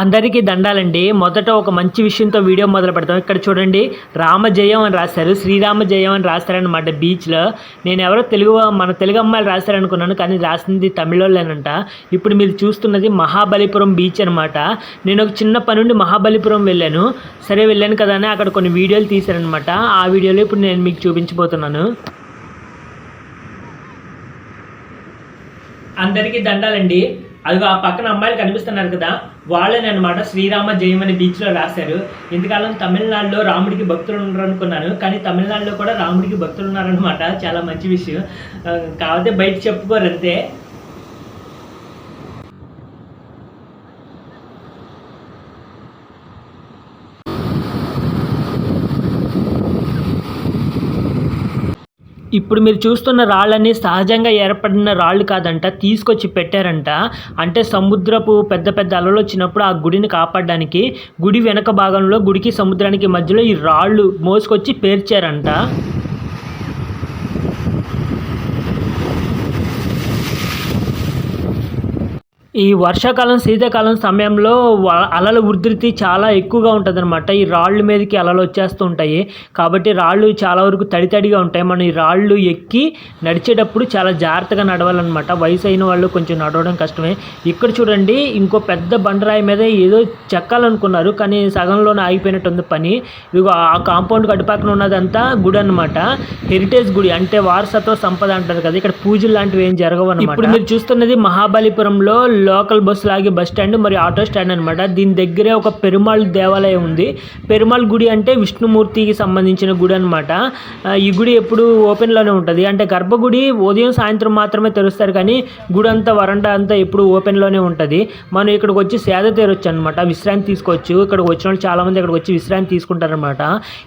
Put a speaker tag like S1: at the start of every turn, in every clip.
S1: అందరికీ దండాలండి. మొదట ఒక మంచి విషయంతో వీడియో మొదలు పెడతాం. ఇక్కడ చూడండి, రామజయం అని రాశారు, శ్రీరామ జయం అని రాస్తారనమాట బీచ్లో. నేను ఎవరో మన తెలుగు అమ్మాయిలు రాస్తారనుకున్నాను, కానీ రాసింది తమిళోళ్ళేనంట. ఇప్పుడు మీరు చూస్తున్నది మహాబలిపురం బీచ్ అనమాట. నేను ఒక చిన్న పని నుండి మహాబలిపురం వెళ్ళాను. సరే వెళ్ళాను కదా అని అక్కడ కొన్ని వీడియోలు తీశారనమాట. ఆ వీడియోలో ఇప్పుడు నేను మీకు చూపించబోతున్నాను. అందరికీ దండాలండి. అదిగో ఆ పక్కన అమ్మాయిలు కనిపిస్తున్నారు కదా, వాళ్ళని అనమాట శ్రీరామ జయం అనే బీచ్లో రాశారు. ఇంతకాలం తమిళనాడులో రాముడికి భక్తులు ఉన్నారు అనుకున్నాను, కానీ తమిళనాడులో కూడా రాముడికి భక్తులు ఉన్నారనమాట. చాలా మంచి విషయం. కాకపోతే బయట చెప్పుకోరు అంతే. ఇప్పుడు మీరు చూస్తున్న రాళ్ళన్నీ సహజంగా ఏర్పడిన రాళ్ళు కాదంట, తీసుకొచ్చి పెట్టారంట. అంటే సముద్రపు పెద్ద పెద్ద అలలు వచ్చినప్పుడు ఆ గుడిని కాపాడడానికి గుడి వెనక భాగంలో గుడికి సముద్రానికి మధ్యలో ఈ రాళ్ళు మోసుకొచ్చి పేర్చారంట. ఈ వర్షాకాలం శీతాకాలం సమయంలో అలల ఉధృతి చాలా ఎక్కువగా ఉంటుందన్నమాట. ఈ రాళ్ళ మీదకి అలలు వచ్చేస్తూ ఉంటాయి, కాబట్టి రాళ్ళు చాలా వరకు తడితడిగా ఉంటాయి. మనం ఈ రాళ్ళు ఎక్కి నడిచేటప్పుడు చాలా జాగ్రత్తగా నడవాలన్నమాట. వయసు అయిన వాళ్ళు కొంచెం నడవడం కష్టమే. ఇక్కడ చూడండి, ఇంకో పెద్ద బండరాయి మీద ఏదో చెక్కాలనుకున్నారు, కానీ సగంలోనే ఆగిపోయినట్టుంది పని. ఇదిగో ఆ కాంపౌండ్ అటుపక్కన ఉన్నదంతా గుడి అనమాట. హెరిటేజ్ గుడి, అంటే వారసత్వ సంపద అంటారు కదా. ఇక్కడ పూజలు లాంటివి ఏం జరగవు అన్నమాట. ఇప్పుడు మీరు చూస్తున్నది మహాబలిపురంలో లోకల్ బస్సు లాగే బస్ స్టాండ్ మరియు ఆటో స్టాండ్ అనమాట. దీని దగ్గరే ఒక పెరుమాళ్ దేవాలయం ఉంది. పెరుమాళ్ గుడి అంటే విష్ణుమూర్తికి సంబంధించిన గుడి అనమాట. ఈ గుడి ఎప్పుడు ఓపెన్లోనే ఉంటుంది. అంటే గర్భగుడి ఉదయం సాయంత్రం మాత్రమే తెరుస్తారు, కానీ గుడి అంతా వరండా అంతా ఎప్పుడు ఓపెన్లోనే ఉంటుంది. మనం ఇక్కడికి వచ్చి సేద తీరొచ్చు అనమాట, విశ్రాంతి తీసుకోవచ్చు. ఇక్కడికి వచ్చిన వాళ్ళు చాలామంది ఇక్కడికి వచ్చి విశ్రాంతి తీసుకుంటారనమాట.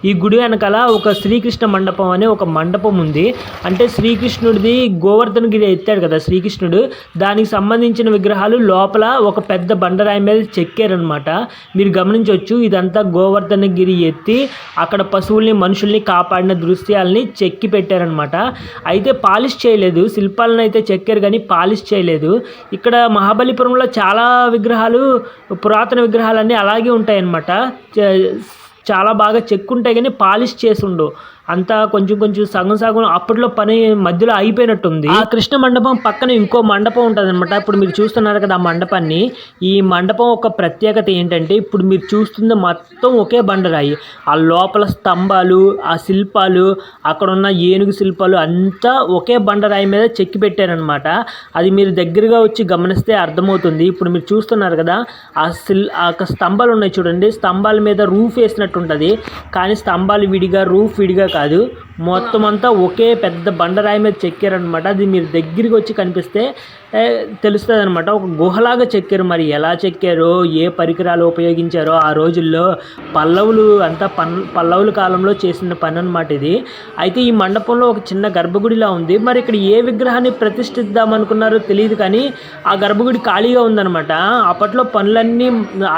S1: ఈ గుడి వెనకాల ఒక శ్రీకృష్ణ మండపం అనే ఒక మండపం ఉంది. అంటే శ్రీకృష్ణుడిది గోవర్ధనగిరి ఎత్తాడు కదా శ్రీకృష్ణుడు, దానికి సంబంధించిన విగ్రహాలు లోపల ఒక పెద్ద బండరాయి మీద చెక్కారనమాట. మీరు గమనించవచ్చు, ఇదంతా గోవర్ధనగిరి ఎత్తి అక్కడ పశువుల్ని మనుషుల్ని కాపాడిన దృశ్యాలని చెక్కి పెట్టారనమాట. అయితే పాలిష్ చేయలేదు, శిల్పాలను అయితే చెక్కారు కానీ పాలిష్ చేయలేదు. ఇక్కడ మహాబలిపురంలో చాలా విగ్రహాలు, పురాతన విగ్రహాలన్నీ అలాగే ఉంటాయన్నమాట. చాలా బాగా చెక్కుంటాయి కానీ పాలిష్ చేసి ఉండవు. అంతా కొంచెం కొంచెం సగం సగం అప్పట్లో పని మధ్యలో అయిపోయినట్టుంది. ఆ కృష్ణ మండపం పక్కన ఇంకో మండపం ఉంటుంది అనమాట. ఇప్పుడు మీరు చూస్తున్నారు కదా ఆ మండపాన్ని. ఈ మండపం ఒక ప్రత్యేకత ఏంటంటే, ఇప్పుడు మీరు చూస్తుంది మొత్తం ఒకే బండరాయి. ఆ లోపల స్తంభాలు, ఆ శిల్పాలు, అక్కడ ఉన్న ఏనుగు శిల్పాలు అంతా ఒకే బండరాయి మీద చెక్కి పెట్టారనమాట. అది మీరు దగ్గరగా వచ్చి గమనిస్తే అర్థమవుతుంది. ఇప్పుడు మీరు చూస్తున్నారు కదా ఆ స్తంభాలు ఉన్నాయి చూడండి, స్తంభాల మీద రూఫ్ వేసినట్టు ఉంటుంది, కానీ స్తంభాలు విడిగా రూఫ్ విడిగా కాదు, మొత్తం అంతా ఒకే పెద్ద బండరాయి మీద చెక్కారనమాట. అది మీరు దగ్గరికి వచ్చి కనిపిస్తే తెలుస్తుంది అనమాట. ఒక గుహలాగా చెక్కారు. మరి ఎలా చెక్కారో, ఏ పరికరాలు ఉపయోగించారో ఆ రోజుల్లో, పల్లవుల కాలంలో చేసిన పని అనమాట ఇది. అయితే ఈ మండపంలో ఒక చిన్న గర్భగుడిలా ఉంది. మరి ఇక్కడ ఏ విగ్రహాన్ని ప్రతిష్ఠిద్దామనుకున్నారో తెలియదు, కానీ ఆ గర్భగుడి ఖాళీగా ఉందన్నమాట. అప్పట్లో పనులన్నీ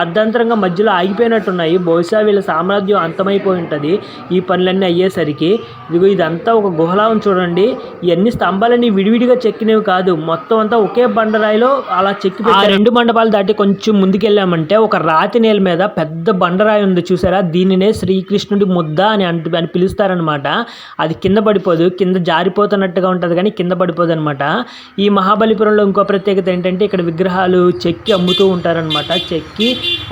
S1: అర్ధాంతరంగా మధ్యలో ఆగిపోయినట్టున్నాయి. బహుశా వీళ్ళ సామ్రాజ్యం అంతమైపోయి ఉంటుంది ఈ పనులన్నీ అయ్యేసరికి. ఇదిగో ఇదంతా ఒక గుహలా ఉంది చూడండి. ఇవన్నీ స్తంభాలన్నీ విడివిడిగా చెక్కినవి కాదు, మొత్తం అంతా ఒకే బండరాయిలో అలా చెక్కి. ఆ రెండు మండపాలు దాటి కొంచెం ముందుకెళ్ళామంటే ఒక రాతి నేల మీద పెద్ద బండరాయి ఉంది చూసారా. దీనినే శ్రీకృష్ణుడి ముద్ద అని పిలుస్తారనమాట. అది కింద పడిపోదు, కింద జారిపోతున్నట్టుగా ఉంటుంది కానీ కింద పడిపోదు అనమాట. ఈ మహాబలిపురంలో ఇంకో ప్రత్యేకత ఏంటంటే, ఇక్కడ విగ్రహాలు చెక్కి అమ్ముతూ ఉంటారనమాట. చెక్కి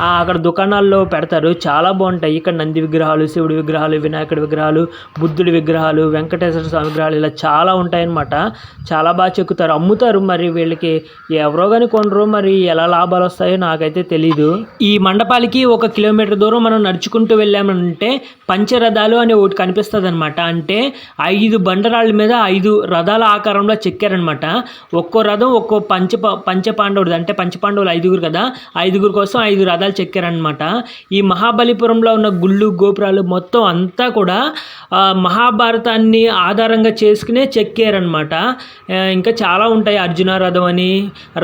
S1: అక్కడ దుకాణాల్లో పెడతారు, చాలా బాగుంటాయి. ఇక్కడ నంది విగ్రహాలు, శివుడి విగ్రహాలు, వినాయకుడి విగ్రహాలు, బుద్ధుడి విగ్రహాలు, వెంకటేశ్వర స్వామి విగ్రహాలు, ఇలా చాలా ఉంటాయన్నమాట. చాలా బాగా చెక్కుతారు, అమ్ముతారు. మరి వీళ్ళకి ఎవరో కానీ కొనరు, మరి ఎలా లాభాలు వస్తాయో నాకైతే తెలీదు. ఈ మండపాలకి 1 కిలోమీటర్ దూరం మనం నడుచుకుంటూ వెళ్ళామంటే పంచరథాలు అని ఒకటి కనిపిస్తుంది అనమాట. అంటే 5 బండరాళ్ళ మీద 5 రథాల ఆకారంలో చెక్కారనమాట. ఒక్కో రథం ఒక్కో పంచపాండవుడు, అంటే పంచపాండవులు 5గురు కదా, 5గురు కోసం 5 రథాలు చెక్కారనమాట. ఈ మహాబలిపురంలో ఉన్న గుళ్ళు, గోపురాలు మొత్తం అంతా కూడా మహాభారతాన్ని ఆధారంగా చేసుకునే చెక్కారనమాట. ఇంకా చాలా ఉంటాయి, అర్జున రథం అని,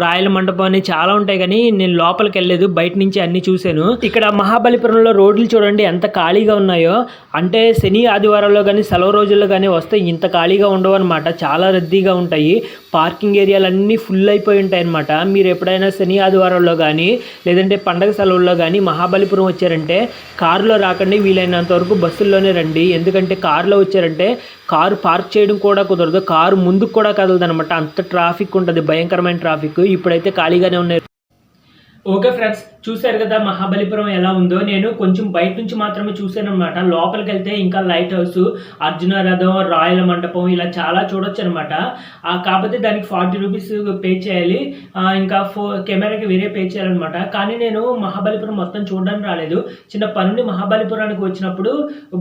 S1: రాయల మండపం అని చాలా ఉంటాయి, కానీ నేను లోపలికి వెళ్ళలేదు, బయట నుంచి అన్ని చూశాను. ఇక్కడ మహాబలిపురంలో రోడ్లు చూడండి ఎంత ఖాళీగా ఉన్నాయో. అంటే శని ఆదివారాల్లో కానీ సెలవు రోజుల్లో కానీ వస్తే ఇంత ఖాళీగా ఉండవు అనమాట, చాలా రద్దీగా ఉంటాయి. పార్కింగ్ ఏరియాలు అన్నీ ఫుల్ అయిపోయి ఉంటాయి అనమాట. మీరు ఎప్పుడైనా శని ఆదివారాల్లో కానీ లేదంటే పండగ సెలవుల్లో కానీ మహాబలిపురం వచ్చారంటే కారులో రాకండి, వీలైనంత వరకు బస్సుల్లోనే రండి. ఎందుకంటే కారులో వచ్చారంటే కారు పార్క్ చేయడం కూడా కుదరదు, కారు ముందుకు కూడా కదలదు అనమాట, అంత ట్రాఫిక్ ఉంటుంది, భయంకరమైన ట్రాఫిక్. ఇప్పుడైతే ఖాళీగానే ఉన్నాయి. ఓకే ఫ్రెండ్స్, చూశారు కదా మహాబలిపురం ఎలా ఉందో. నేను కొంచెం బయట నుంచి మాత్రమే చూశాను అనమాట. లోపలికి వెళ్తే ఇంకా లైట్ హౌస్, అర్జున రథం, రాయల మండపం ఇలా చాలా చూడొచ్చు అనమాట. కాకపోతే దానికి 40 రూపీస్ పే చేయాలి, ఇంకా కెమెరాకి వేరే పే చేయాలన్నమాట. కానీ నేను మహాబలిపురం మొత్తం చూడడానికి రాలేదు, చిన్న పనుండి మహాబలిపురానికి వచ్చినప్పుడు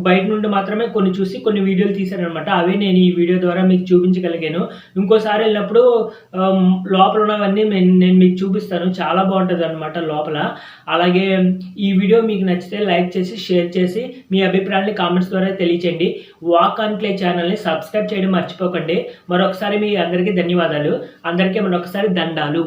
S1: బయట నుండి మాత్రమే కొన్ని చూసి కొన్ని వీడియోలు తీశాను అనమాట. అవే నేను ఈ వీడియో ద్వారా మీకు చూపించగలిగాను. ఇంకోసారి వెళ్ళినప్పుడు లోపల ఉన్నవన్నీ నేను మీకు చూపిస్తాను, చాలా బాగుంటుంది అనమాట లోపల. అలాగే ఈ వీడియో మీకు నచ్చితే లైక్ చేసి షేర్ చేసి మీ అభిప్రాయాన్ని కామెంట్స్ ద్వారా తెలియచేయండి. వాక్ అండ్ ప్లే ఛానల్ని సబ్స్క్రైబ్ చేయడం మర్చిపోకండి. మరొకసారి మీ అందరికీ ధన్యవాదాలు. అందరికీ మరొకసారి దండాలు.